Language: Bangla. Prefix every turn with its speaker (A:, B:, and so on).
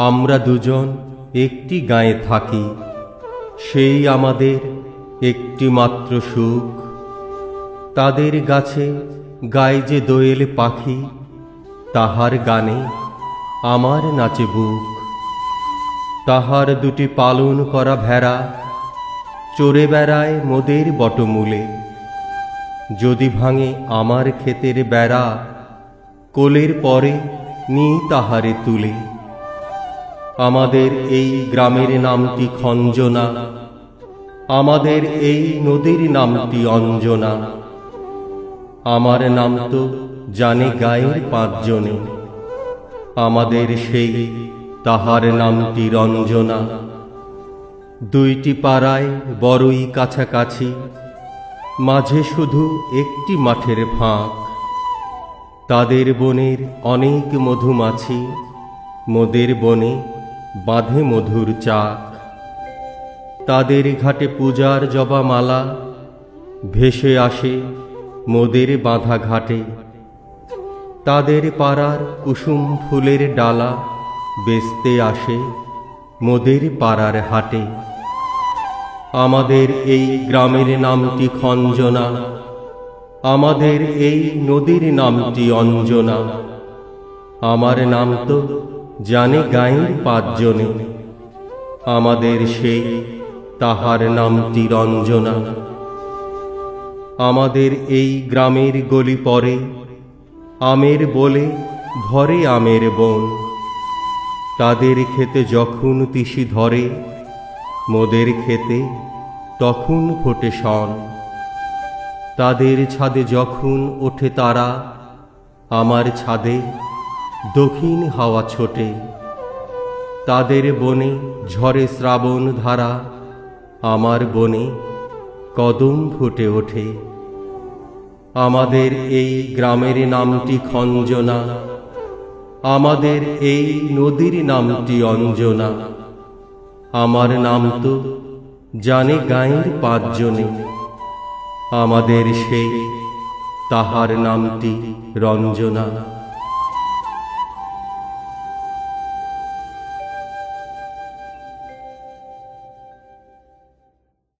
A: আমরা দুজন একটি গাঁয়ে থাকি, সেই আমাদের একটি মাত্র সুখ। তাদের গাছে গায়ে যে দোয়েল পাখি, তাহার গানে আমার নাচে বুক। তাহার দুটি পালন করা ভেড়া চড়ে বেড়ায় মোদের বটমূলে। যদি ভাঙে আমার ক্ষেতের বেড়া, কোলের পরে নিই তাহারে তুলে। আমাদের এই গ্রামের নামটি খঞ্জনা, আমাদের এই নদীর নামটি অঞ্জনা। আমার নাম তো জানে গায়ের পাঁচজনে, আমাদের সেই তাহার নামটি রঞ্জনা। দুইটি পাড়ায় বড়ই কাছাকাছি, মাঝে শুধু একটি মাঠের ফাঁক। তাদের বনের অনেক মধুমাছি, মোদের বনে বাঁধে মধুর চাক। তাদের ঘাটে পূজার জবামালা ভেসে আসে মোদের বাঁধা ঘাটে। তাদের পাড়ার কুসুম ফুলের ডালা বেচতে আসে মোদের পাড়ার হাটে। আমাদের এই গ্রামের নামটি খঞ্জনা, আমাদের এই নদীর নামটি অঞ্জনা। আমার নাম তো জানে গাঁয়ের পাঁচজনে, আমাদের সেই তাহার নামটি রঞ্জনা। আমাদের এই গ্রামের গলি পরে আমের বলে ভরে আমের বন। তাদের খেতে যখন তিসি ধরে, মোদের খেতে তখন ফোটে শন। তাদের ছাদে যখন ওঠে তারা, আমার ছাদে দক্ষিণ হাওয়া ছোটে। তাদের বনে ঝরে শ্রাবণ ধারা, আমার বনে কদম ফুটে ওঠে। আমাদের এই গ্রামের নামটি খঞ্জনা, আমাদের এই নদীর নামটি অঞ্জনা। আমার নাম তো জানে গাঁয়ের পাঁচজনে, আমাদের সেই তাহার নামটি রঞ্জনা।